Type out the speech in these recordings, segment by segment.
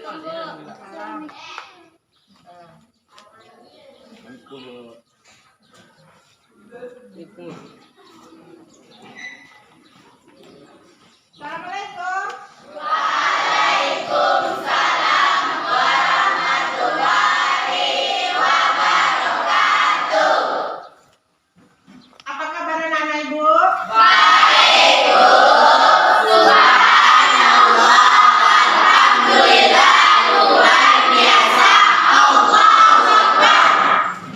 Apa kabar anak-anak Ibu?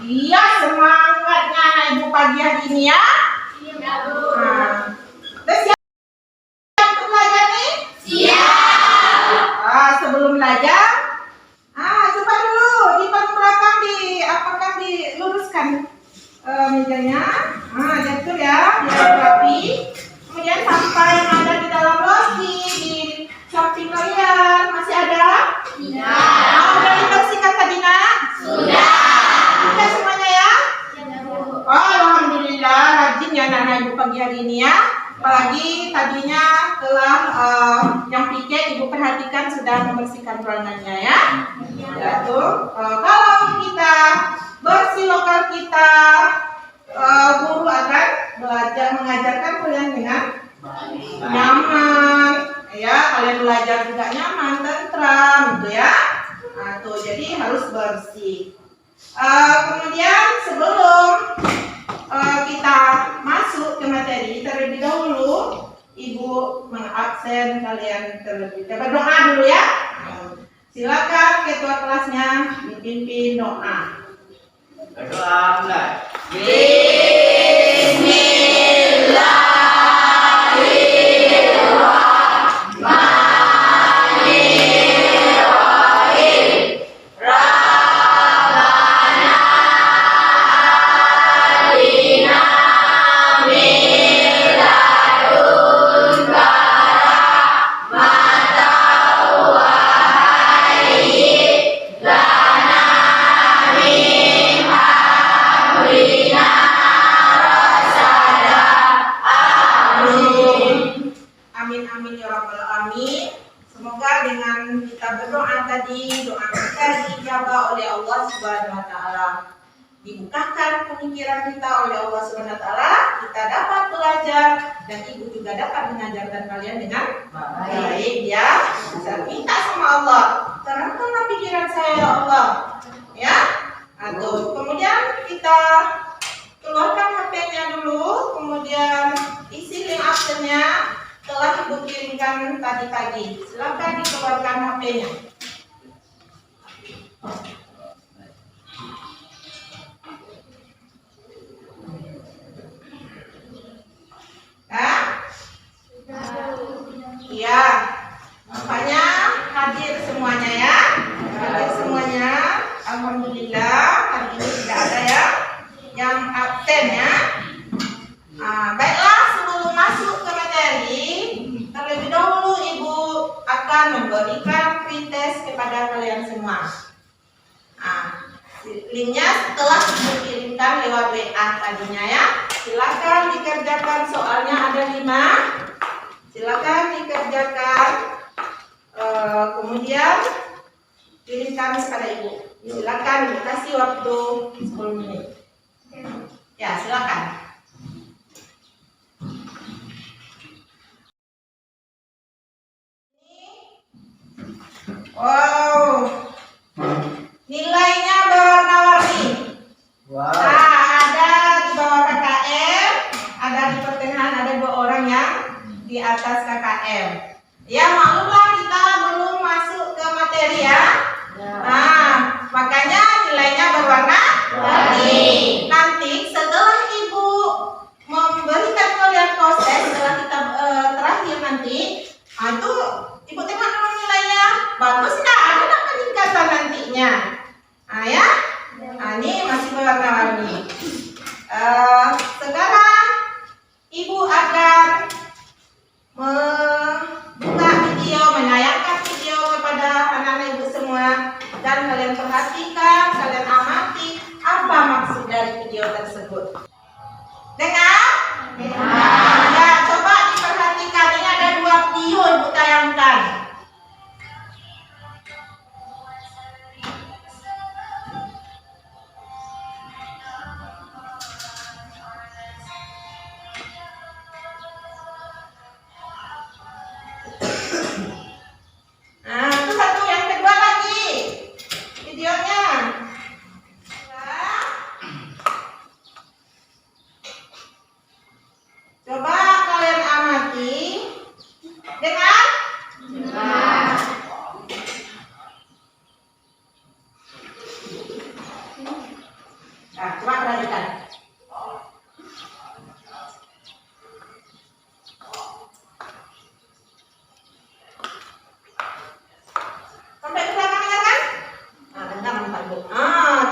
Iya, semangatnya anak Ibu pagi hari ini ya. Nah, udah siap untuk belajar nih? Sebelum belajar, coba dulu di paling belakang apakah diluruskan mejanya? Jatuh ya, biar rapi. Kemudian sampah yang ada di dalam logi di samping kalian masih ada? Udah dibersihkan tadi nak? Sudah semuanya ya? Alhamdulillah rajin ya anak-anak Ibu pagi hari ini ya. Apalagi tadinya telah yang piket Ibu perhatikan sudah membersihkan ruangannya ya. Ya tuh. Kalau kita bersih lokal kita, guru akan belajar mengajarkan kalian dengan nyaman. Ya, kalian belajar juga nyaman, tentram gitu ya. Nah, tuh jadi harus bersih. Kemudian sebelum kita masuk ke materi, terlebih dahulu Ibu mengabsen kalian terlebih dahulu. Berdoa dulu ya. Silakan ketua kelasnya dipimpin doa. Berdoa mulai. Amin ya rabbal alamin. Semoga dengan kita berdoa tadi, doa kita dijabah oleh Allah Subhanahu wa taala. Dibukakan pemikiran kita oleh Allah Subhanahu wa taala, kita dapat belajar dan Ibu juga dapat mengajarkan kalian dengan baik ya. Saya minta sama Allah, terangkanlah pikiran saya ya Allah. Ya. Atau kemudian kita keluarkan HP-nya dulu, kemudian isi link absennya telah Ibu kirimkan tadi. Silakan dikeluarkan HP-nya. Iya. Makanya hadir semuanya ya. Hadir semuanya. Alhamdulillah hari ini tidak ada ya yang absen ya. Baiklah, sebelum masuk ke materi, terlebih dahulu Ibu akan memberikan pretest kepada kalian semua. Linknya telah dikirimkan lewat WA tadinya ya. Silakan dikerjakan, soalnya ada 5. Silakan dikerjakan. Kemudian kirimkan kepada Ibu. Silakan dikasih waktu 10 menit. Ya, silakan. Wow, nilainya berwarna-warni. Wow. Ada di bawah KKM, ada di pertengahan, ada 2 orang yang di atas KKM. Ya, maklumlah kita belum masuk ke materi ya. Makanya nilainya berwarna-warni. Nanti setelah Ibu memberikan kalian proses, setelah kita terakhir nanti, itu Ibu tengok dulu nilainya. Bagus nggak? Ada nggak peningkatan nantinya? Ya. Ini masih berwarna-warni. Sekarang Ibu akan membuka video, menayangkan video kepada anak-anak Ibu semua, dan kalian perhatikan, kalian amati apa maksud dari video tersebut. Dengar? Ya, coba diperhatikan. Ini ada 2 video Ibu tayangkan. Dengan nah, coba perhatikan. Sampai ke belakang kan? Nah, bentar Bu.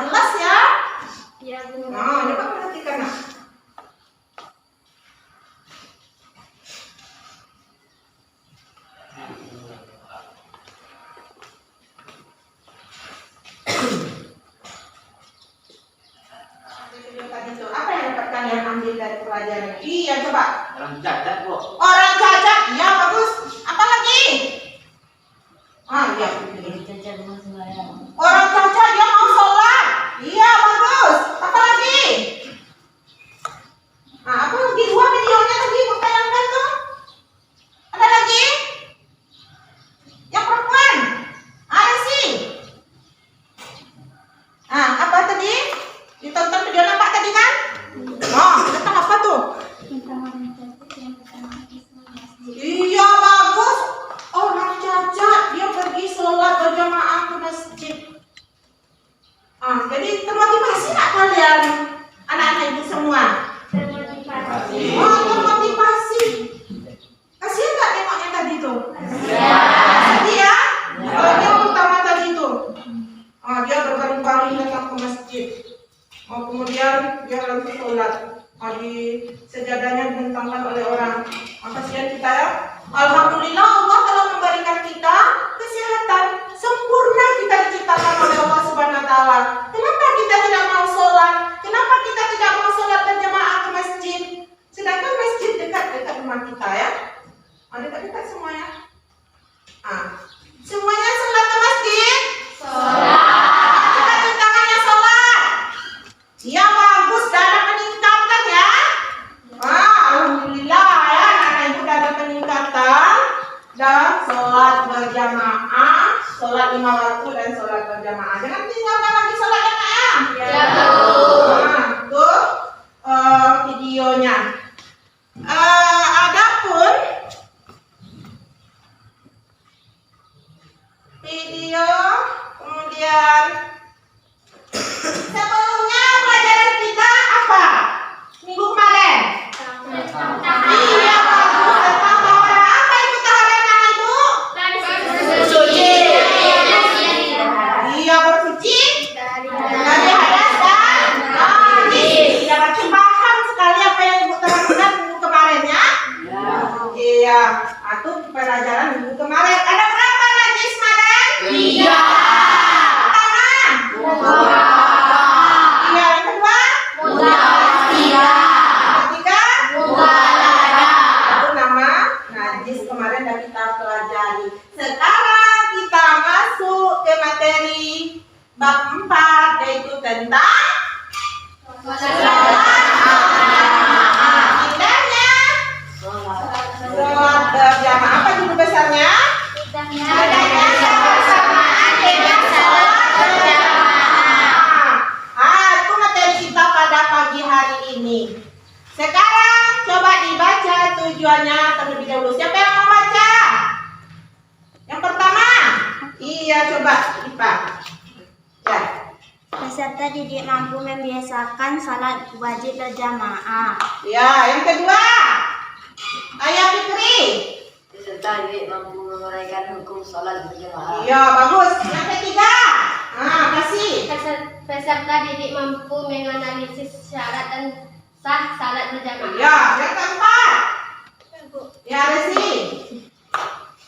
Jelas ya? Iya, Bu. Nah, coba perhatikan nah. Tadi itu apa yang dapat kalian ambil dari pelajaran? Iya, coba. Orang cacat, Bu. Orang cacat, iya bagus. Apa lagi? Iya. Orang cacat dia mau sholat. Iya bagus. Apa lagi? Apa lagi? Dua videonya tadi bertayangkan tuh. Ada lagi? Yang perempuan. Ada sih. Apa tadi? Ditonton video nampak tadi kan? Tentang apa tuh? Iya bagus. Orang cacat dia pergi sholat berjamaah ke masjid. Jadi termotivasi nggak kalian anak-anak ibu semua? Termotivasi. Kasihan nggak tengoknya tadi tuh? Sedih ya? Kalau dia pertama tadi tuh, dia berbaring-baring datang ke masjid. Kemudian dia langsung sholat. Di sejadahnya dibentangkan oleh orang. Kasihan kita ya. Alhamdulillah Allah telah memberikan kita kesehatan sempurna, kita diciptakan oleh Allah Subhanahu Wa Taala. Kenapa kita tidak mau sholat? Kenapa kita tidak mau sholat berjamaah ke masjid? Sedangkan masjid dekat-dekat rumah kita ya. Dekat-dekat semuanya. Semuanya sholat ke masjid? Sholat. Tangannya sholat. Ya bagus, ada peningkatan ya. Alhamdulillah ya, anak ibu ada peningkatan dan sholat berjamaah, sholat 5 waktu dan sholat berjamaah. Jangan tinggalkan lagi sholat ya Kak ya. Ya. Tuh videonya. Adapun video kemudian sebelumnya pelajaran kita apa? Minggu kemarin. Iya bagus, tentang taharan. Apa itu taharan anak ibu? Bersuci. Iya bersuci dari hadas dan najis. Iya berarti paham sekali apa yang ibu terangkan minggu kemarin ya? Iya. Itu pelajaran minggu kemarin. Ada berapa najis kemarin? 3. Pertama. Iya yang kedua. Ketiga. Itu nama najis kemarin sudah kita pelajari. Sekarang kita masuk ke materi bab 4 yaitu tentang indahnya sholat berjamaah. Apa judul besarnya? Indahnya kebersamaan dengan sholat berjamaah. Itu materi kita pada pagi hari ini. Sekarang coba dibaca tujuannya terlebih dahulu. Siapa yang mau baca? Yang pertama? Iya, coba Ipa. Ya. Peserta didik mampu membiasakan salat wajib berjamaah. Ya, yang kedua? Ayah Fikri. Peserta didik mampu menguraikan hukum salat berjamaah. Iya, bagus. Yang ketiga? Kasih. Peserta didik mampu menganalisis syarat dan sah salat berjamaah. Ya, yang keempat? Ya, Resi.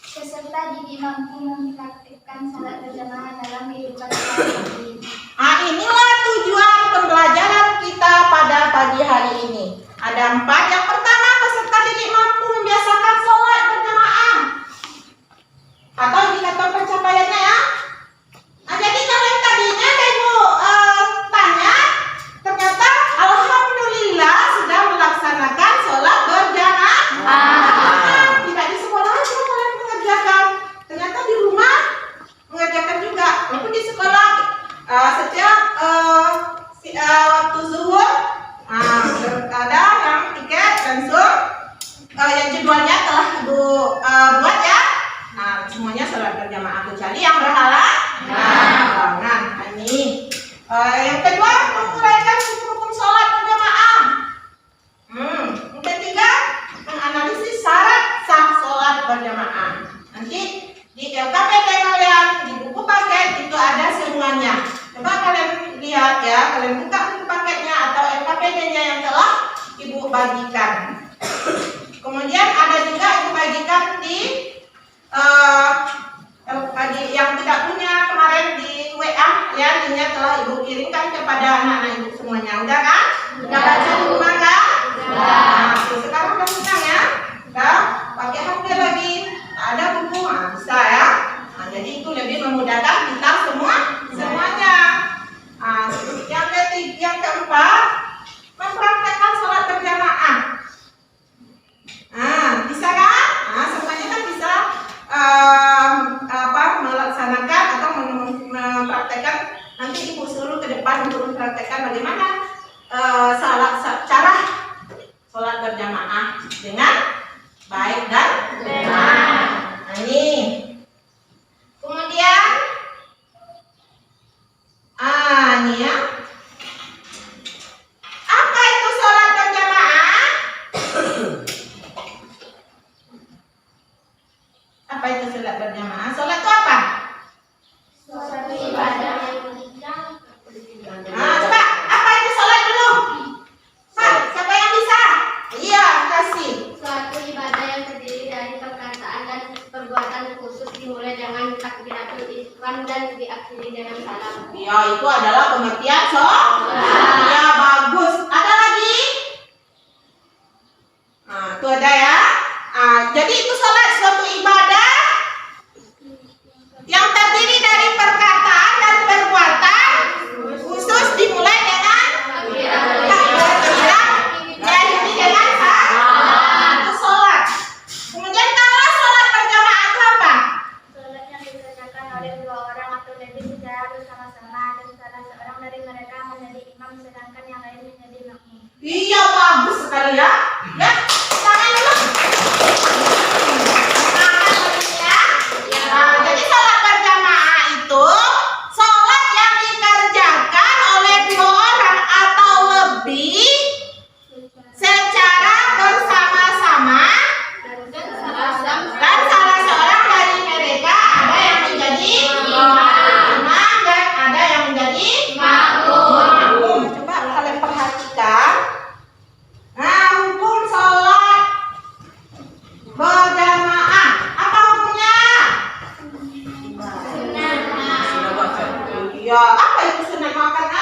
Peserta didik mampu mempraktikkan salat berjamaah dalam kehidupan sehari-hari. Inilah tujuan pembelajaran kita pada pagi hari ini. Ada 4. Yang pertama, peserta didik mampu membiasakan sholat berjamaah. Atau indikator pencapaiannya ya. Jadi kalau yang tadinya ada ibu tanya, ternyata alhamdulillah sudah melaksanakan sholat berjamaah. Tidak sholat berjamaah kecuali yang berhala. Nah, ini. Yang kedua, menguraikan hukum sholat berjamaah. Yang ketiga, menganalisis syarat sah sholat berjamaah. Nanti di LKPD kalian, di buku paket itu ada semuanya. Coba kalian lihat ya, kalian buka buku paketnya atau LKPD-nya yang telah Ibu bagikan. Kemudian ada juga Ibu bagikan di yang tidak punya kemarin di WA ya, linknya telah Ibu kirimkan kepada anak-anak Ibu semuanya. Udah kan? Udah baca di rumah kan? Nah, sekarang udah senang ya? Udah pakai HP lagi, ada buku, bisa ya. Nah, jadi itu lebih memudahkan kita semuanya. Yang keempat, mempraktekkan sholat berjamaah. Bisa kan? Semuanya kan bisa melaksanakan atau mempraktekkan. Nanti Ibu suruh ke depan untuk mempraktekkan bagaimana cara sholat berjamaah dengan baik dan benar. Nah, ini. Kemudian, ini ya. Apa itu sholat berjamaah? Apa itu sholat berjamaah? Sholat itu apa? Suatu ibadah yang Coba, apa itu sholat dulu? Siapa yang bisa? Iya, kasih. suatu ibadah yang terdiri dari perkataan dan perbuatan khusus dimulai dengan takbiratul ihram dan diakhiri dengan salam. Ya, itu adalah pengertian sholat. Ya, bagus. Ada lagi? Itu ada ya. Jadi itu sholat suatu ibadah yang terdiri dari perkataan dan perbuatan khusus dimulai dengan takbiratul diakhiri dengan salam. Itu sholat. Kemudian kalau sholat berjamaah itu apa? Sholat yang dikerjakan oleh dua orang atau lebih secara bersama-sama dan salah seorang dari mereka menjadi imam sedangkan yang lain menjadi makmum. Iya, bagus sekali ya. Ya, tangan dulu. Jadi sholat berjamaah itu sholat yang dikerjakan oleh dua orang atau lebih secara bersama-sama dan salah seorang dari mereka ada yang menjadi imam dan ada yang menjadi makmum. Coba kalian perhatikan. Nah, hukum sholat berjamaah apa hukumnya? Iya, apa itu sunat makan?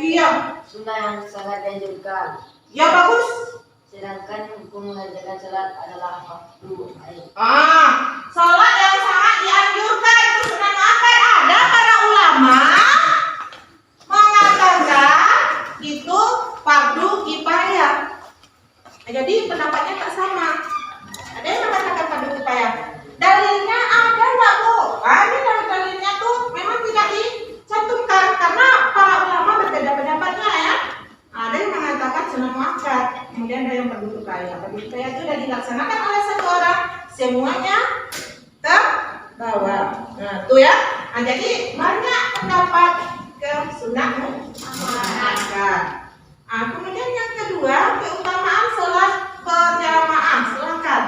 Iya, Sunnah yang sangat dianjurkan. ya bagus. Sedangkan hukum mengerjakan sholat adalah fardu ain. Sholat yang sangat dianjurkan itu sunat makan. Ada para ulama mengatakan itu fardu kifayah. Jadi pendapatnya tak sama. Ada yang mengatakan fardu kifayah. Dalilnya ada nggak Bu? Ini dalilnya tuh memang tidak dicantumkan karena para ulama berbeda pendapatnya ya. Ada yang mengatakan sunat muakkad, kemudian ada yang fardu kifayah. Fardu kifayah itu sudah dilaksanakan oleh satu orang, semuanya terbawa. Nah, itu ya. Nah, jadi banyak pendapat ke sunat muakkad. Kemudian yang kedua, keutamaan sholat berjamaah. Silakan.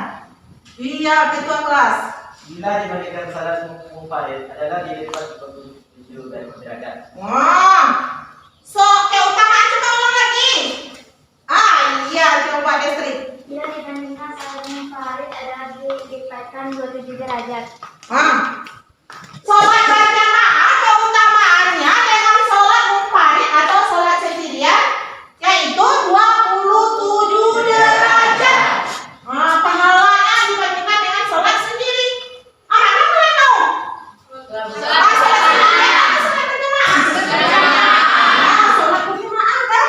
Iya, ketua kelas. Bila dibandingkan salat munfarid adalah dilipat 47 derajat. Wah. Keutamaan coba ulang lagi. Iya, coba Destri. Bila dibandingkan salat munfarid adalah dilipatkan 27 derajat. Sholat berjamaah keutamaannya dengan sholat munfarid atau sholat sendirian yaitu 27 derajat. Pahalanya dibandingkan dengan sholat sendiri. Mana kalian tahu? Sholat sendirian atau sholat berjamaah? Sholat berjamaah kan?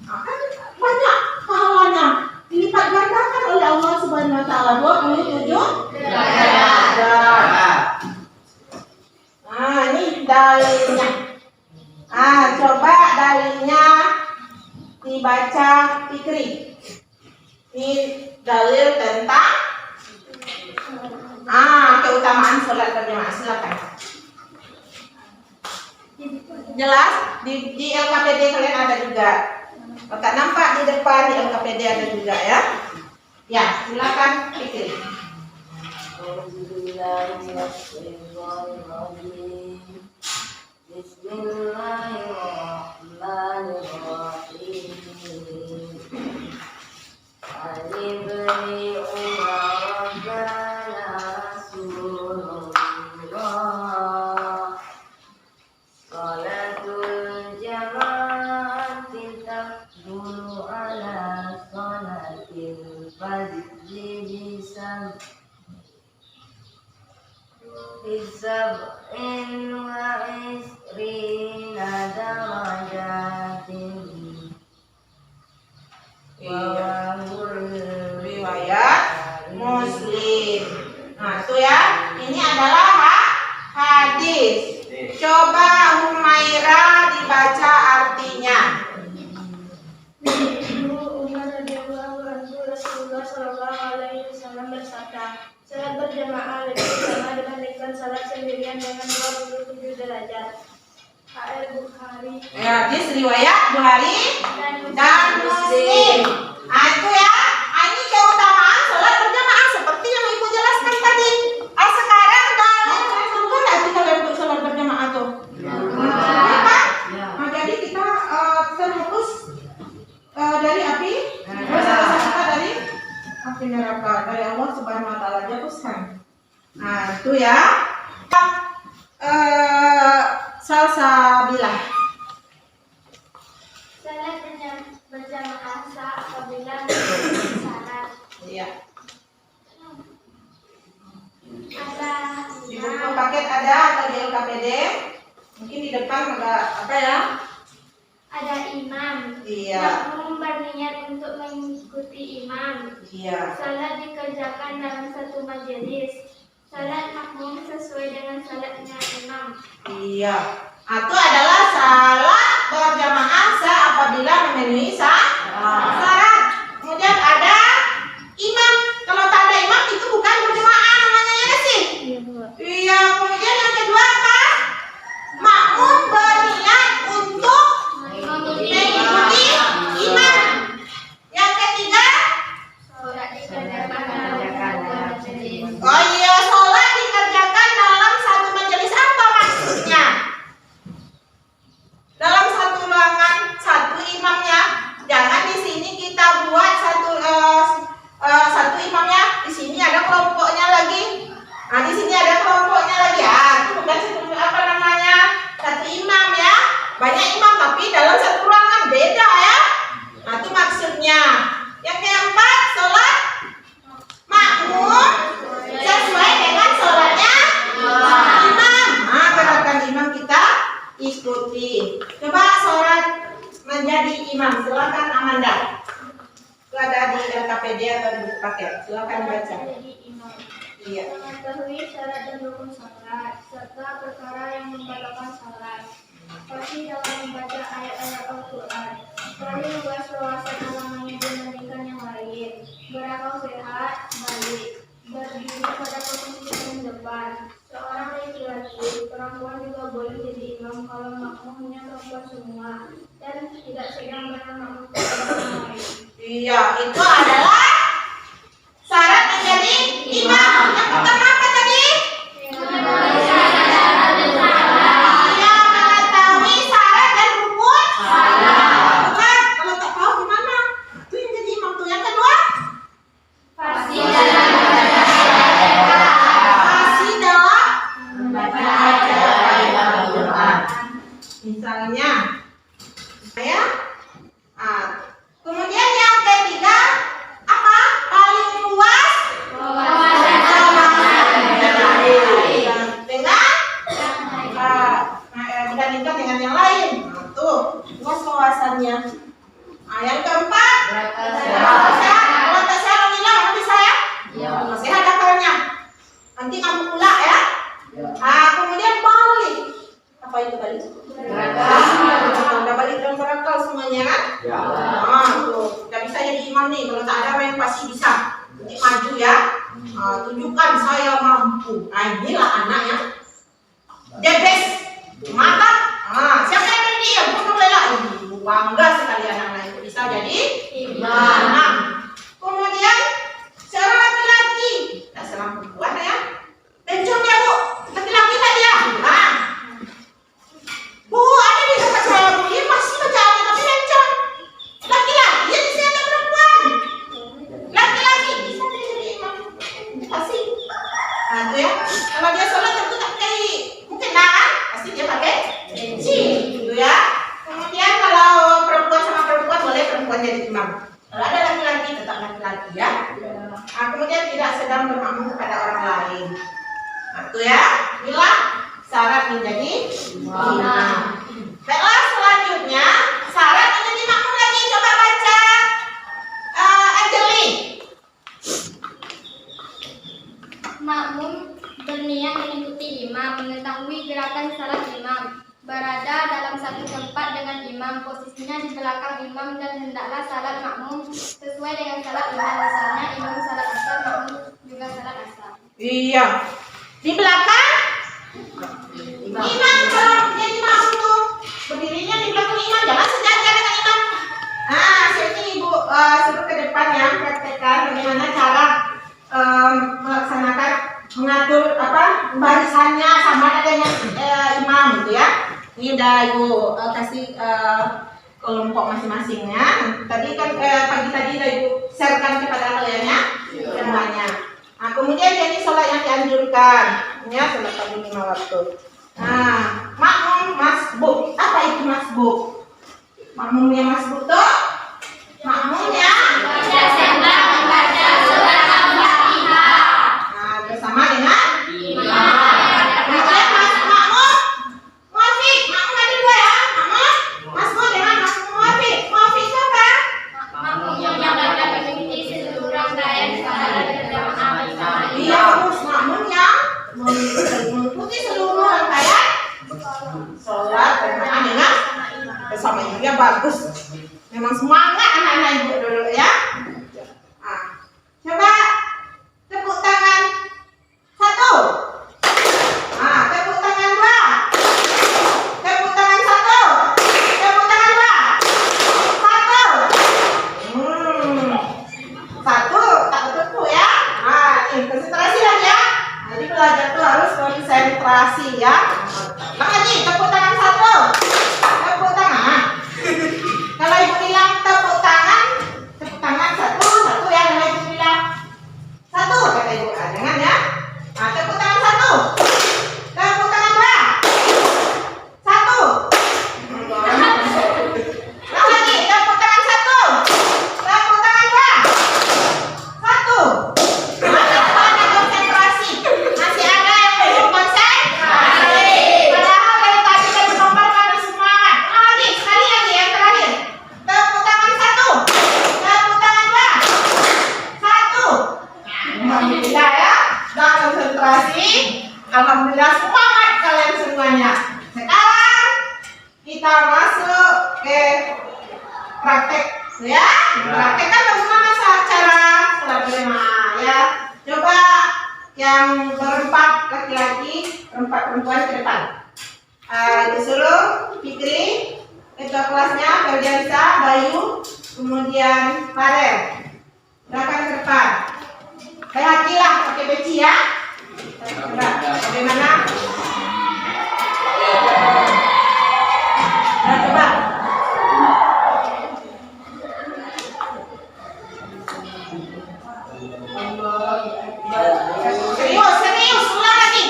Kan banyak pahalanya. Dilipat gandakan oleh Allah Subhanahu wa taala 27 derajat. Ini dalilnya. Coba dalilnya dibaca Fikri. Ini dalil tentang keutamaan sholat berjamaah. Silakan. Jelas? Di LKPD kalian ada juga. Maka nampak di depan di LKPD ada juga ya. Ya, silakan pikir. Riwayat Muslim. Nah, itu ya. Ini adalah hadis. Coba Humaira dibaca artinya. Umar radhiyallahu anhu Rasulullah sallallahu alaihi wasallam bersabda, salat berjamaah lebih utama dibandingkan salat sendirian dengan 27 derajat. Al-Bukhari. Ya, hadis riwayat Bukhari dan Muslim. Nah, itu ya. Ini keutamaan sholat berjamaah seperti yang Ibu jelaskan tadi. Sekarang dalam surga nggak sih kalian untuk sholat berjamaah tuh? Ya, Pak? Nah, jadi kita terhapus dari api dosa-dosa kita dari api neraka, dari Allah Subhanahu Wa Taala jatuhkan. Nah, itu ya. Salsabilah. Salat berjamaah sah apabila menjadi syarat. Iya. Ada Di buku paket ada atau di LKPD? Mungkin di depan ada apa ya? ada imam. Iya. Makmum berniat untuk mengikuti imam. Iya. Salat dikerjakan dalam satu majelis. Salat makmum sesuai dengan salatnya imam. Iya. Itu adalah salat berjamaah sah apabila memenuhi syarat. Kemudian ada imam. Kalau tak ada imam itu bukan berjamaah namanya ya sih? Iya. Kemudian yang kedua apa? Makmum berniat untuk mengikuti imam. Yang ketiga, Salat dikerjakan dalam satu majelis. oh iya, sholat dikerjakan dalam satu majelis. Apa maksudnya? Dalam satu ruangan, satu imamnya. Jangan di sini kita buat satu imamnya. Di sini ada kelompoknya lagi. Nah, di sini ada kelompoknya lagi. Itu bukan satu imam ya. Banyak imam tapi dalam satu ruangan, beda ya. Nah, itu maksudnya. Yang keempat, sholat makmum sesuai dengan sholatnya imam. Nah, gerakan imam kita ikuti. Coba sholat menjadi imam. Silakan Amanda. Itu ada di LKPD atau di buku paket. Silakan baca. Jadi imam. Iya. Mengetahui syarat dan rukun salat serta perkara yang membatalkan salat. Pasti dalam membaca ayat-ayat Al-Quran. Paling luas wawasan halamannya dibandingkan yang lain. Berakal sehat, balik. Berdiri pada posisi paling depan. Seorang laki-laki, perempuan juga boleh jadi imam kalau makmumnya perempuan semua. Dan tidak sedang makmum orang lain. Iya, itu adalah syarat menjadi imam. Yang pertama apa tadi? Iya, mengetahui syarat dan rukun. Bukan, kalau tak tahu gimana? Itu yang jadi imam tuh. Yang kedua? Pasti Masih dalam membaca Al-Quran. Misalnya, ya. Kemudian yang ketiga, Tunjukkan saya mampu. Inilah anak yang the best, mantap. Siapa yang mendidik ya? Bunuh lela. Ibu bangga sekali anak-anak itu bisa jadi imam. Kemudian seorang laki-laki, tidak seorang perempuan ya. Bencong ya bu, laki-laki tadi ya. Bu, ada di tempat saya bu, dia masih bacaannya tapi bencong. Laki-laki, ya di sini ada perempuan. Laki-laki bisa jadi imam. Pasti. Itu ya. Kalau dia sholat tentu tak pakai mungkin pasti dia pakai peci, gitu ya. Kemudian kalau perempuan sama perempuan boleh perempuan jadi imam. Kalau ada laki-laki tetap laki-laki ya. Kemudian tidak sedang bermakmum kepada orang lain. Itu ya. Inilah syarat menjadi imam. Baiklah, selanjutnya syarat menjadi makmum lagi. Coba baca Anjeli. Makmum berniat mengikuti imam, mengetahui gerakan salat imam, berada dalam satu tempat dengan imam, posisinya di belakang imam, dan hendaklah salat makmum sesuai dengan salat imam. Misalnya imam salat asar, makmum juga salat asar. Iya. Di belakang imam kalau jadi makmum tuh berdirinya di belakang imam, jangan sejajar dengan imam. Sini ibu suruh ke depan ya, praktekkan bagaimana cara melaksanakan mengatur barisannya sama dengan imam gitu ya. Ini udah ibu kasih kelompok masing-masingnya. Tadi kan pagi tadi udah ibu sharekan kepada kalian ya semuanya. Kemudian jadi sholat yang dianjurkan ya, sholat pagi 5 waktu. Makmum masbuk. Apa itu masbuk? Makmumnya masbuk tuh makmumnya bersama dengan imam. Kemudian makmum muafiq. Makmum ada dua ya, makmum masbuk dengan makmum muafiq. Muafiq itu apa? Makmum yang dapat mengikuti seluruh rangkaian salat berjamaah bersama Iya, harus makmum yang mengikuti seluruh rangkaian sholat berjamaah dengan bersama imam. Ya bagus. Memang semangat anak-anak ibu dulu ya. Coba tepuk tangan 1. Tepuk tangan 2. Tepuk tangan 1. Tepuk tangan 2. 1. 1 tak tepuk ya. Ini konsentrasi lagi ya. Jadi belajar tuh harus konsentrasi ya. Lagi tepuk tangan 1. Tepuk tangan. Kalau ibu bilang tepuk tangan 1 ya. Kalau ibu bilang 1 kata ibu, jangan ya. Tepuk tangan 1. Tepuk tangan 2. 1. Lagi tepuk tangan 1. Tepuk tangan 2. 1. Ada konsentrasi. Masih ada yang belum konsentrasi. Padahal dari tadi kan nomor harus semangat. Lagi sekali lagi yang terakhir. Tepuk tangan 1. Tepuk tangan 2. 1. Alhamdulillah ya. Sudah konsentrasi. Alhamdulillah semangat kalian semuanya. Sekarang kita masuk ke praktek ya. Praktek kan bagaimana cara sholat berjamaah ya. Coba yang berempat laki-laki, berempat perempuan ke depan. Disuruh Fikri, ketua kelasnya Ferdiansa, Bayu, kemudian Farel. Silakan ke depan. Hati-hatilah pakai peci ya. Coba bagaimana? Coba. Serius, ulang lagi.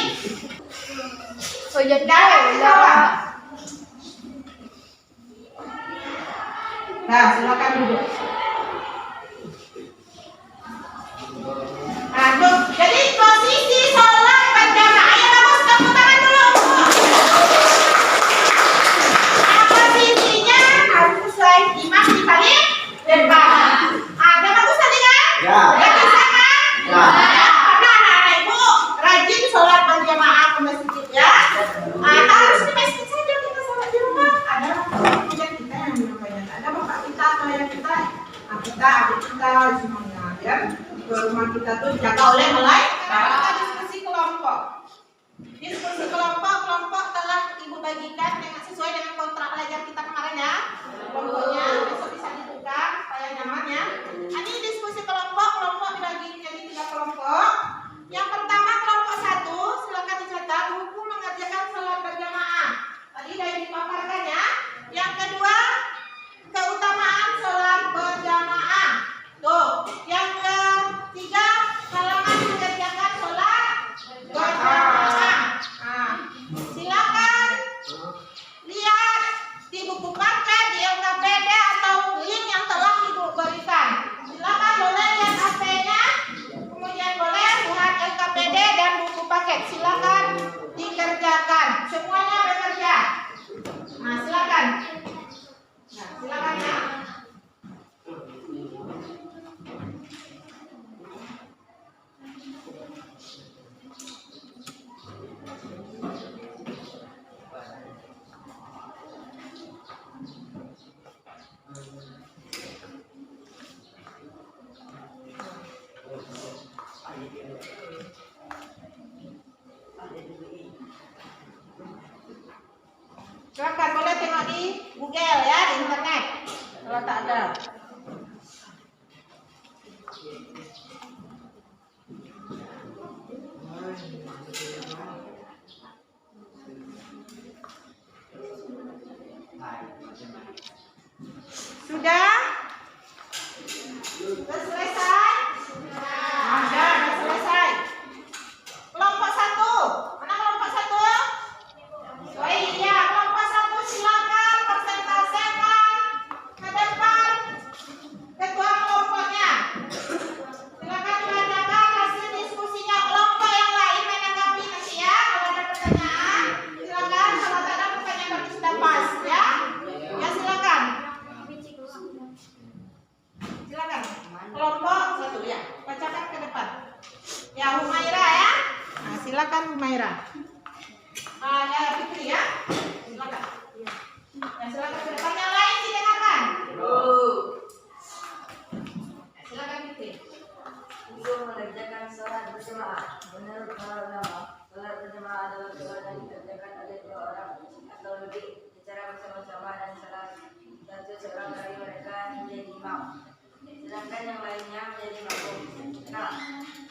Nah, silakan duduk. Jadi posisi sholat berjamaah ya bagus, tepuk tangan dulu. Posisinya harus sesuai imam di paling depan. Ada bagus tadi kan? Ya. Ya bisa kan? Ya. Karena anak-anak ibu rajin sholat berjamaah ke masjid ya. Harus di masjid saja kita sholat di rumah. Ada kemudian kita yang namanya ada bapak kita atau ayah kita, kita adik kita semuanya ya. Rumah kita tuh dijaga oleh malaikat. Silakan boleh tengok di Google ya, di internet. Kalau tak ada. Sudah? Sudah selesai? Sudah selesai. Kelompok 1. Mana kelompok 1? Oh iya, kelompok 1 silakan presentasikan ke depan ketua kelompoknya. Silakan dibacakan hasil diskusinya. Kelompok yang lain menanggapi nanti ya. Kalau ada pertanyaan, silakan. Kalau tak ada pertanyaan kami sudah pas ya. Ya silakan. Silakan. Kelompok 1 ya. Bacakan ke depan. Ya Humaira ya. Nah, silakan Humaira. Ya Fitri ya. Silakan. Ya silakan ke depan, yang lain didengarkan. Silakan Fitri. Untuk mengerjakan sholat berjamaah, menurut para ulama, sholat berjamaah adalah sholat yang dikerjakan oleh 2 orang atau lebih secara bersama-sama dan salah satu seorang dari mereka menjadi imam, sedangkan yang lainnya menjadi makmum. Nah,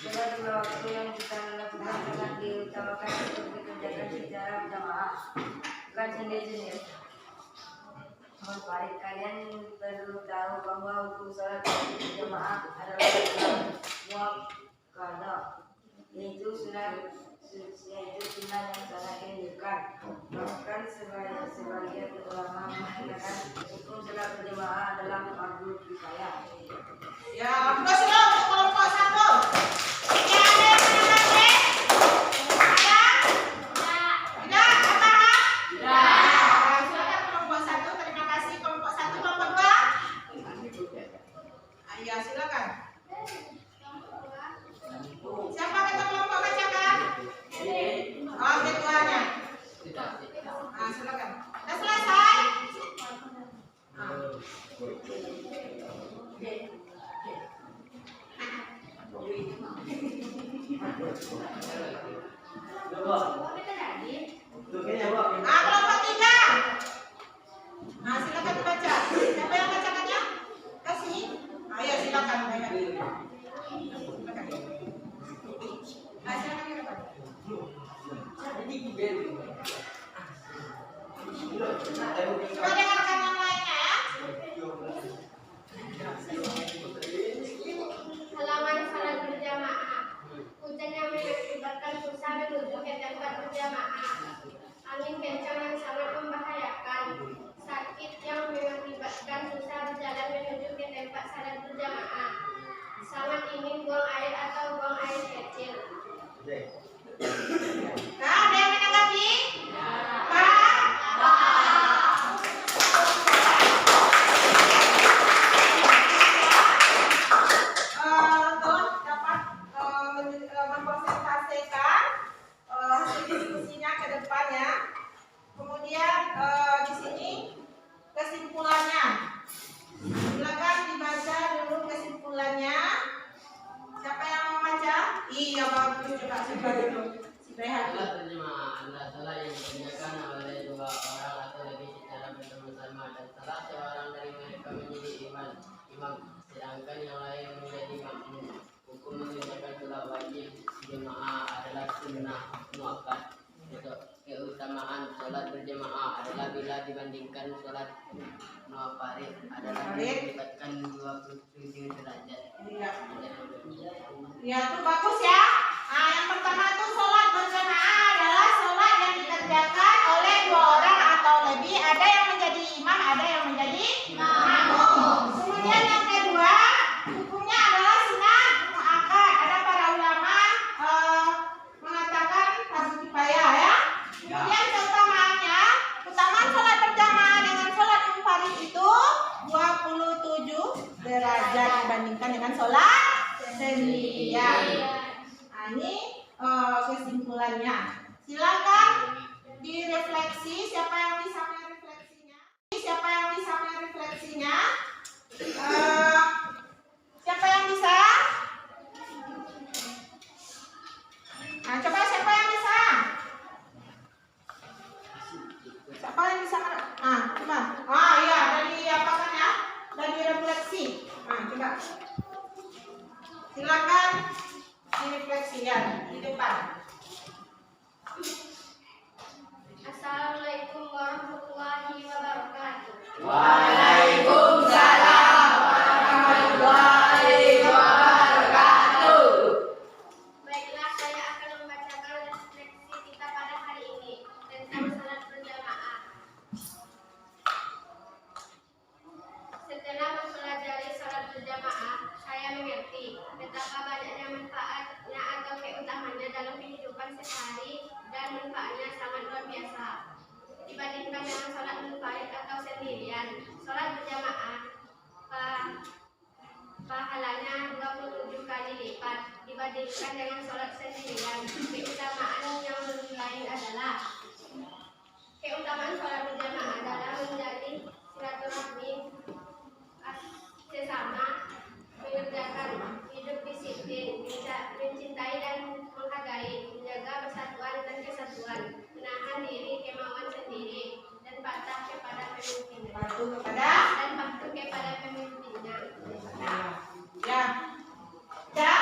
sholat 2 waktu yang kita lakukan sangat diutamakan untuk dikerjakan secara berjamaah, bukan sendiri-sendiri. Baik, kalian perlu tahu bahwa hukum sholat berjamaah adalah muakkada, yaitu sunnah yang sangat dianjurkan. Bahkan sebagian ulama mengatakan hukum sholat berjamaah adalah fardu kifayah. Ya, sudah untuk kelompok 1. Ini ada yang menanggapi? Ada? Tidak? Apakah? Tidak. Silakan kelompok 1. Terima kasih kelompok 1. Kelompok 2. Ya, silakan. Siapa ketua kelompok bacakan? Oh, ketuanya. Silakan. Sudah selesai? Kelompok 3. Silakan dibaca. Siapa yang bacakannya? Kasih. Ya silakan. Silakan. Silakan dibaca. Coba dengarkan yang lainnya ya. Halaman salat berjamaah. Hujan yang mengakibatkan susah menuju ke tempat berjamaah. Angin kencang yang sangat membahayakan. Sakit yang mengakibatkan susah berjalan menuju ke tempat salat berjamaah. Sangat ingin buang air atau buang air kecil. Nah, ada yang menanggapi? Telah dapat mempresentasikan hasil diskusinya ke depannya. Kemudian di sini kesimpulannya. Silakan dibaca dulu kesimpulannya. Siapa yang mau baca? Iya bagus, coba coba dulu. Si Rehan. Sholat berjamaah adalah sholat yang dikerjakan oleh 2 orang atau lebih secara bersama-sama dan salah seorang dari mereka menjadi imam, sedangkan yang lain menjadi makmum. Hukum mengerjakan sholat wajib berjamaah adalah sunnah muakkad. Keutamaan sholat berjamaah adalah bila dibandingkan sholat muafarid adalah melibatkan 27 derajat. Ya, itu bagus ya. Nah, yang pertama itu sholat berjamaah adalah sholat yang dikerjakan oleh 2 orang atau lebih. Ada yang menjadi imam, ada yang menjadi makmum. Kemudian yang kedua, hukumnya adalah sunnah muakkad. Ada para ulama mengatakan fardu kifayah ya. Kemudian keutamaannya, keutamaan sholat berjamaah dengan sholat munfarid itu 27 derajat dibandingkan dengan sholat sendirian. hafalannya. Silakan direfleksi. Siapa yang bisa merefleksinya? Siapa yang bisa merefleksinya? Siapa yang bisa? Nah, coba siapa yang bisa? Siapa yang bisa? Ah, coba. Ah, iya, dari apa kan ya? Dari refleksi. Nah, coba. Silakan direfleksikan di depan. Assalamualaikum warahmatullahi wabarakatuh. Waalaikumsalam warahmatullahi wabarakatuh. Baiklah, saya akan membacakan refleksi kita pada hari ini tentang salat berjamaah. Setelah mempelajari salat berjamaah, saya mengerti betapa banyaknya manfaatnya atau keutamanya dalam kehidupan sehari dan manfaatnya sangat luar biasa. Dibandingkan dengan salat munfarid atau sendirian, salat berjamaah pahalanya 27 kali lipat dibandingkan dengan salat sendirian. Keutamaan salat berjamaah adalah menjadi silaturahmi sesama, mengerjakan hidup disiplin, mencintai dan menghargai, menjaga persatuan dan kesatuan, menahan diri kemauan sendiri, dan patuh kepada pemimpinnya. Ya. Ya.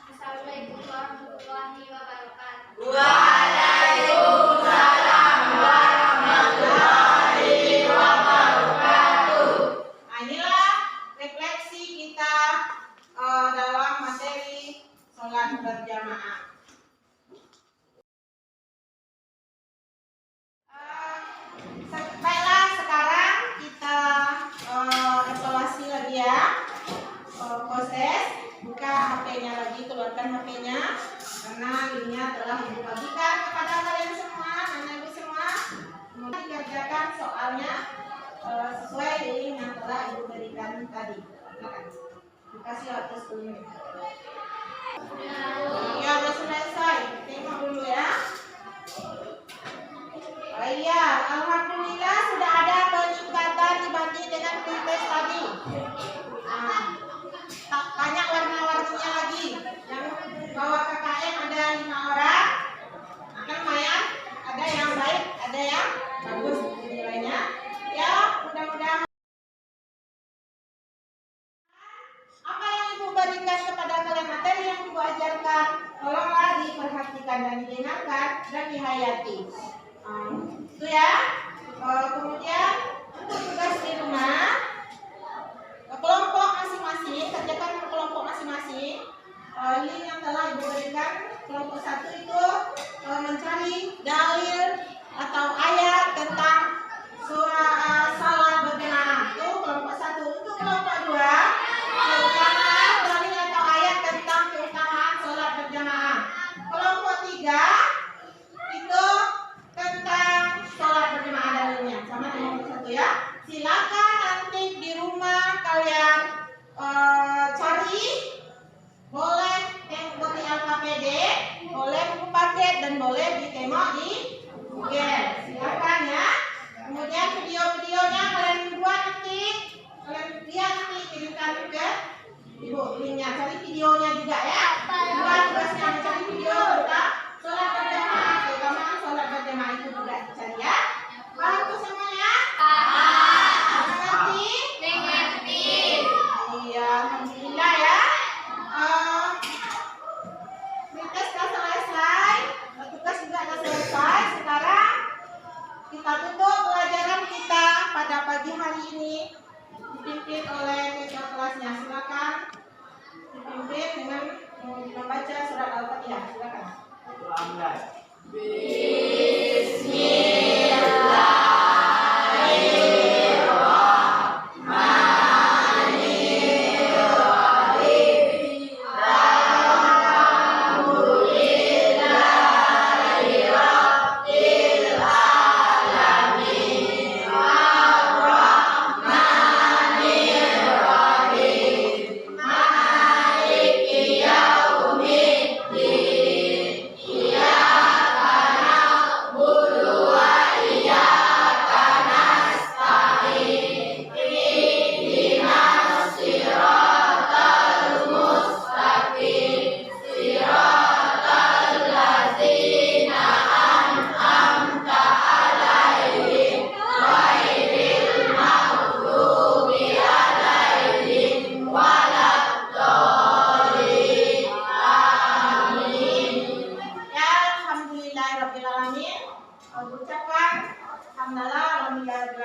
Assalamualaikum warahmatullahi wabarakatuh. Waalaikumsalam warahmatullahi wabarakatuh. Nah, inilah refleksi kita dalam materi sholat berjamaah. Baiklah, sekarang kita evaluasi lagi ya. Proses, buka HP-nya lagi, keluarkan HP-nya karena linknya telah Ibu bagikan kepada kalian semua, anak ibu semua. Kemudian dikerjakan soalnya sesuai link yang telah Ibu berikan tadi. Silakan. Dikasih waktu 10 menit. Ya, sudah selesai. Tengok dulu ya. Oh iya, alhamdulillah sudah ada peningkatan dibanding dengan pretest tadi. Banyak warna-warninya lagi. Yang bawa KKM ada 5 orang. Kan lumayan. Ada yang baik, ada yang bagus nilainya. Ya, mudah-mudahan apa yang Ibu berikan kepada kalian, materi yang Ibu ajarkan, tolonglah diperhatikan dan didengarkan dan dihayati. Itu ya. Kemudian untuk tugas di rumah, kelompok masing-masing, kerjakan ke kelompok masing-masing. Link yang telah Ibu berikan, kelompok 1 itu mencari dalil atau ayat tentang surah salat berjamaah. Itu kelompok 1. Untuk kelompok 2, keutamaan dalil atau ayat tentang keutamaan salat berjamaah. Kelompok 3 itu tentang salat berjamaah dalilnya. Sama dengan kelompok 1 ya. Silakan nanti di rumah kalian cari, boleh tengok di LKPD, boleh buku paket dan boleh ditengok di Google. Silakan ya. Kemudian video-videonya kalian buat nanti, kalian lihat nanti kirimkan ke Ibu linknya. Cari videonya juga ya. Buat tugasnya mencari video tentang sholat berjamaah, keutamaan sholat berjamaah itu juga dicari ya. Paham tuh semuanya? Mengerti? Iya, alhamdulillah ya. Tugas sudah selesai, tugas juga sudah selesai. Sekarang kita tutup pelajaran kita pada pagi hari ini dipimpin oleh ketua kelasnya. Silakan dipimpin dengan membaca surat Al-Fatihah. Silakan.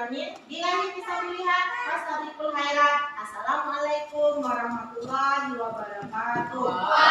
alamin. Billahi fisabilillah. Fastabiqul khairat. Assalamualaikum warahmatullahi wabarakatuh.